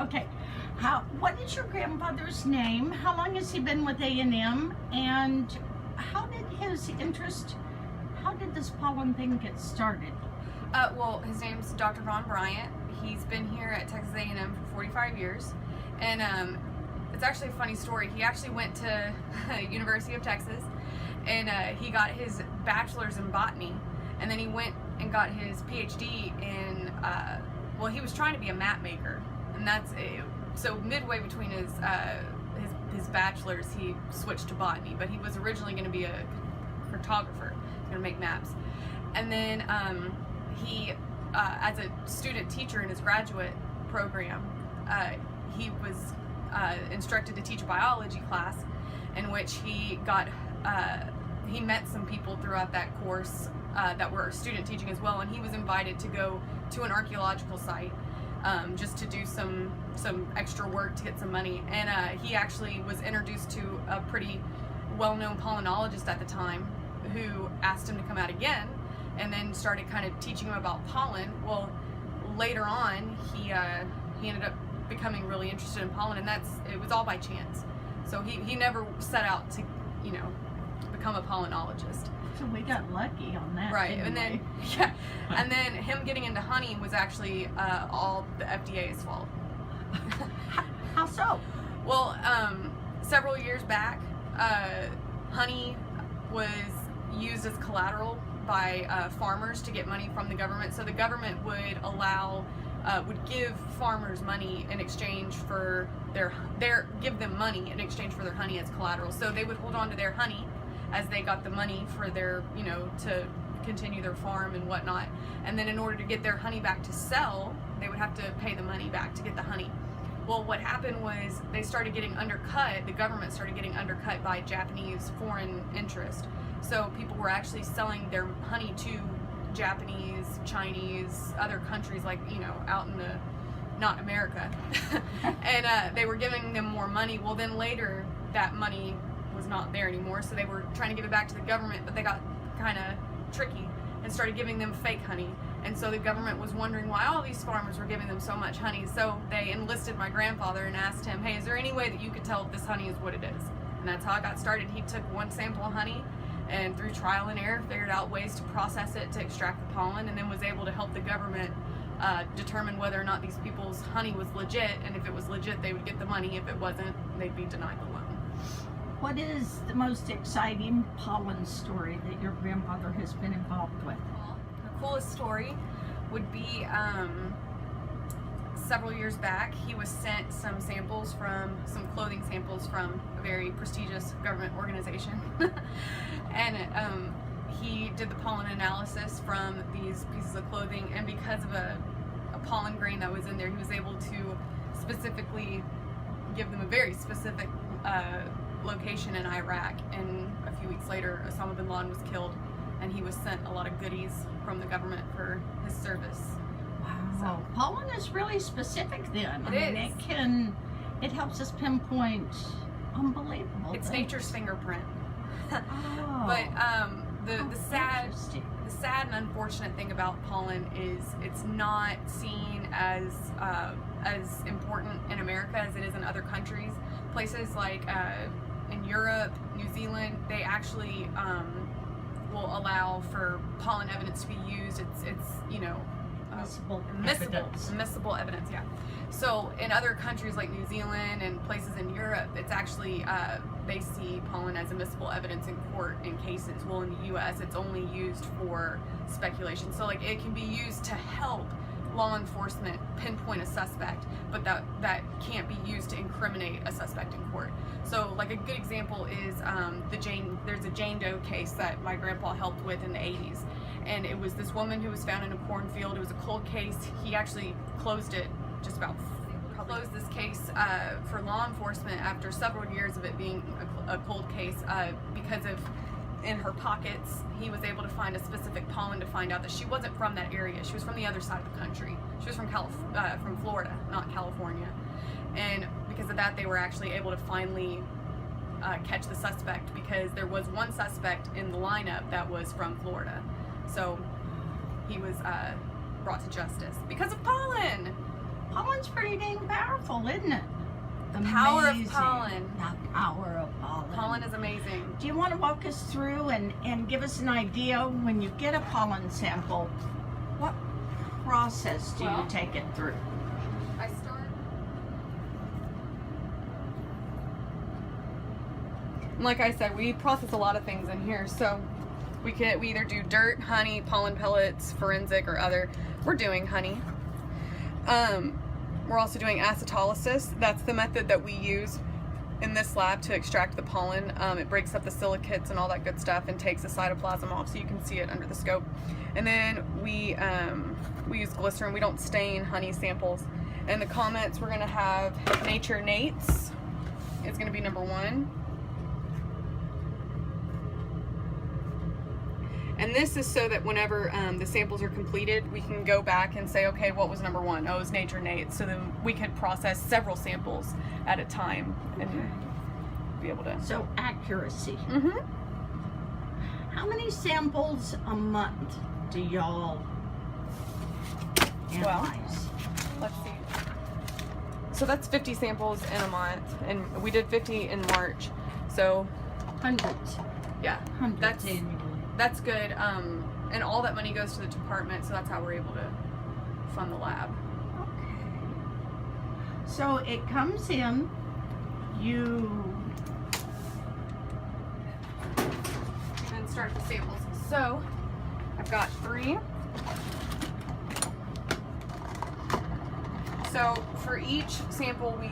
Okay. What is your grandfather's name? How long has he been with A&M? And how did his interest, how did this pollen thing get started? Well, his name's Dr. Von Bryant. He's been here at Texas A&M for 45 years. And it's actually a funny story. He actually went to University of Texas, and he got his bachelor's in botany. And then he went and got his PhD in, well, he was trying to be a map maker. And that's so midway between his bachelor's, he switched to botany, but he was originally going to be a cartographer, going to make maps. And then he, as a student teacher in his graduate program, he was instructed to teach a biology class, in which he got he met some people throughout that course that were student teaching as well, and he was invited to go to an archaeological site. Just to do some extra work to get some money, and he actually was introduced to a pretty well-known pollenologist at the time, who asked him to come out again, and then started kind of teaching him about pollen. Well, later on, he ended up becoming really interested in pollen, and it was all by chance. So he never set out to, become a pollenologist. So we got lucky on that, right? And then and then him getting into honey was actually all the FDA's fault. How so? Well, several years back, honey was used as collateral by farmers to get money from the government. So the government would would give farmers money in exchange for give them money in exchange for their honey as collateral. So they would hold on to their honey as they got the money for their, to continue their farm and whatnot. And then in order to get their honey back to sell, they would have to pay the money back to get the honey. Well, what happened was they started getting undercut, the government started getting undercut by Japanese foreign interest. So people were actually selling their honey to Japanese, Chinese, other countries, like, out in not America. And they were giving them more money. Well, then later that money was not there anymore, so they were trying to give it back to the government, but they got kind of tricky and started giving them fake honey. And so the government was wondering why all these farmers were giving them so much honey. So they enlisted my grandfather and asked him, hey, is there any way that you could tell if this honey is what it is? And that's how it got started. He took one sample of honey and through trial and error figured out ways to process it to extract the pollen, and then was able to help the government determine whether or not these people's honey was legit, and if it was legit they would get the money, if it wasn't they'd be denied the loan. What is the most exciting pollen story that your grandfather has been involved with? The coolest story would be several years back, he was sent some clothing samples from a very prestigious government organization. And he did the pollen analysis from these pieces of clothing, and because of a pollen grain that was in there, he was able to specifically give them a very specific location in Iraq. And a few weeks later, Osama bin Laden was killed, and he was sent a lot of goodies from the government for his service. Wow. So pollen is really specific then. It helps us pinpoint unbelievable It's things. nature's fingerprint. Oh. But the sad interesting. the sad and unfortunate thing about pollen is it's not seen as important in America as it is in other countries. Places like in Europe, New Zealand, they actually will allow for pollen evidence to be used. It's admissible evidence, yeah. So in other countries like New Zealand and places in Europe, it's actually they see pollen as admissible evidence in court in cases. Well, in the U.S., it's only used for speculation. So like it can be used to help law enforcement pinpoint a suspect, but that can't be used to incriminate a suspect in court. So like a good example is there's a Jane Doe case that my grandpa helped with in the 80s. And it was this woman who was found in a cornfield. It was a cold case. He actually closed it closed this case for law enforcement after several years of it being a cold case because of in her pockets he was able to find a specific pollen to find out that she wasn't from that area. She was from the other side of the country. She was from Florida, not California. And because of that, they were actually able to finally catch the suspect, because there was one suspect in the lineup that was from Florida. So he was brought to justice because of pollen. Pollen's pretty dang powerful, isn't it? The power of Amazing. pollen. The power of pollen. Pollen is amazing. Do you want to walk us through and give us an idea when you get a pollen sample, what process do you take it through? I start. Like I said, we process a lot of things in here, so we either do dirt, honey, pollen pellets, forensic, or other. We're doing honey. We're also doing acetylysis. That's the method that we use in this lab to extract the pollen. It breaks up the silicates and all that good stuff and takes the cytoplasm off so you can see it under the scope. And then we use glycerin. We don't stain honey samples. In the comments, we're gonna have Nature Nates. It's gonna be number 1. And this is so that whenever the samples are completed, we can go back and say, okay, what was number 1? Oh, it was Nature Nates. So then we could process several samples at a time and be able to. So accuracy. Mm-hmm. How many samples a month do y'all analyze? Let's see. So that's 50 samples in a month, and we did 50 in March. So Hundreds. yeah, Hundreds annually. that's good. And all that money goes to the department, so that's how we're able to fund the lab. Okay. So it comes in, you And start the samples. So I've got 3. So for each sample we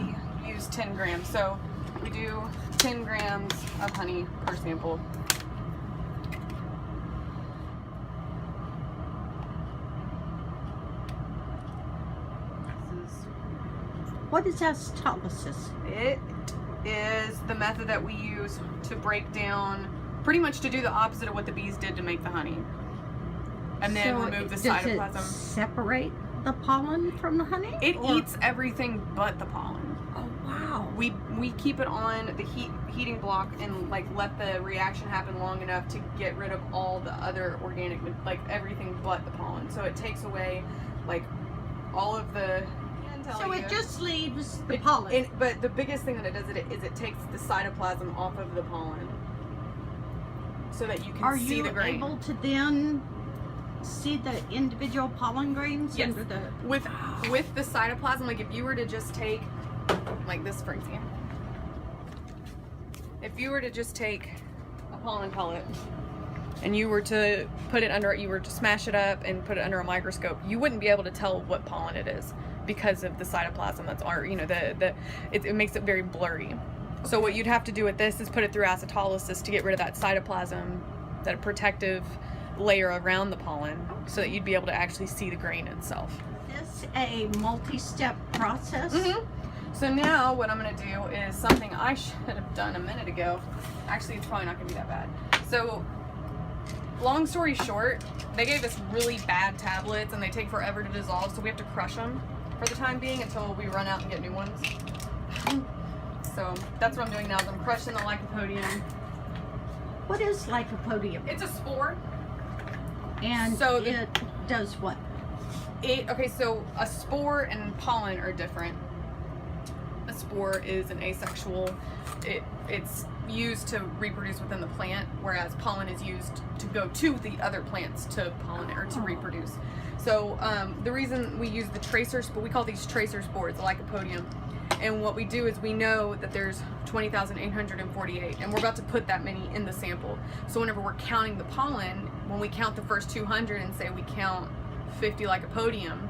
use 10 grams. So we do 10 grams of honey per sample. what is acetylysis? It is the method that we use to break down, pretty much to do the opposite of what the bees did to make the honey. And then So remove the does cytoplasm. it separate the pollen from the honey? It or- eats everything but the pollen. Oh wow. We keep it on the heating block and like let the reaction happen long enough to get rid of all the other organic, like everything but the pollen. So it takes away like all of the. So it just leaves the pollen. But the biggest thing that it does is it takes the cytoplasm off of the pollen, so that you can see the grain. Are you able to then see the individual pollen grains Yes. under the? With the cytoplasm, like if you were to just take, like this for example, if you were to just take a pollen pellet and you were to put it under, you were to smash it up and put it under a microscope, you wouldn't be able to tell what pollen it is because of the cytoplasm that's it makes it very blurry. So what you'd have to do with this is put it through acetylysis to get rid of that cytoplasm, that protective layer around the pollen, so that you'd be able to actually see the grain itself. Is this a multi-step process? Mm-hmm. So now what I'm going to do is something I should have done a minute ago. Actually, it's probably not going to be that bad. So long story short, they gave us really bad tablets and they take forever to dissolve, so we have to crush them for the time being until we run out and get new ones. So that's what I'm doing now, is I'm crushing the lycopodium. What is lycopodium? It's a spore. And So it does what? Okay, so a spore and pollen are different. A spore is an asexual. It's used to reproduce within the plant, whereas pollen is used to go to the other plants to pollinate or to reproduce. So the reason we use the tracer, but we call these tracer spores, the lycopodium. And what we do is we know that there's 20,848, and we're about to put that many in the sample. So whenever we're counting the pollen, when we count the first 200 and say we count 50 lycopodium,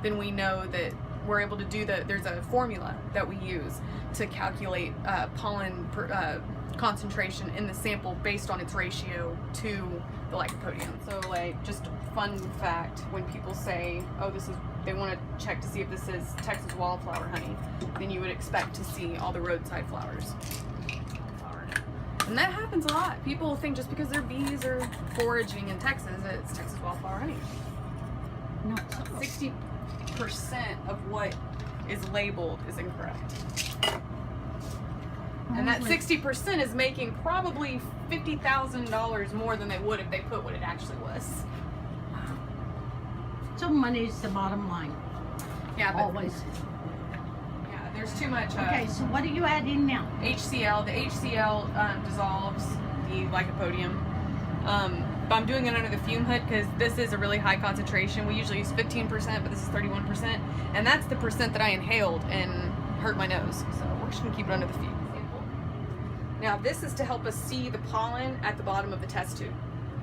then we know that we're able to do there's a formula that we use to calculate pollen concentration in the sample based on its ratio to the lycopodium. So like, just fun fact, when people say, oh, they want to check to see if this is Texas wildflower honey, then you would expect to see all the roadside flowers. And that happens a lot. People think just because their bees are foraging in Texas, it's Texas wildflower honey. Not so. 60% of what is labeled is incorrect. And that 60% is making probably $50,000 more than they would if they put what it actually was. So money's the bottom line. Yeah, but always. yeah, there's too much Okay, so what are you adding now? HCl. The HCl dissolves the lycopodium. But I'm doing it under the fume hood because this is a really high concentration. We usually use 15%, but this is 31%. And that's the percent that I inhaled and hurt my nose. So we're just gonna keep it under the fume. Now this is to help us see the pollen at the bottom of the test tube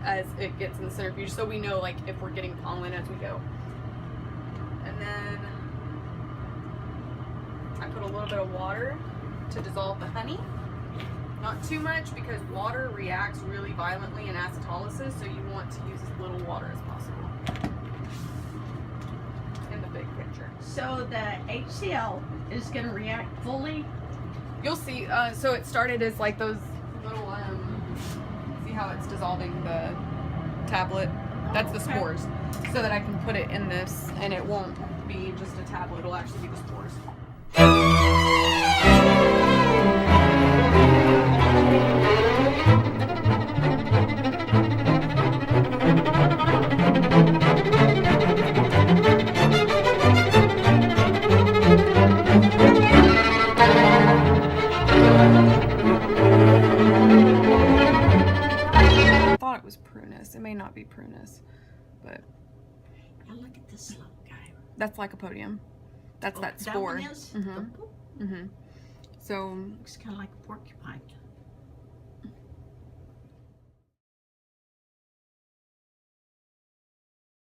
as it gets in the centrifuge, so we know like if we're getting pollen as we go. And then I put a little bit of water to dissolve the honey. Not too much because water reacts really violently in acetylysis, so you want to use as little water as possible in the big picture. So the HCl is going to react fully. You'll see, so it started as like those little, see how it's dissolving the tablet? That's the okay. spores. So that I can put it in this and it won't be just a tablet, it'll actually be the spores. It may not be prunus, but Now look at this little guy. that's lycopodium. That's that That spore. one is? So Looks kind of like a porcupine.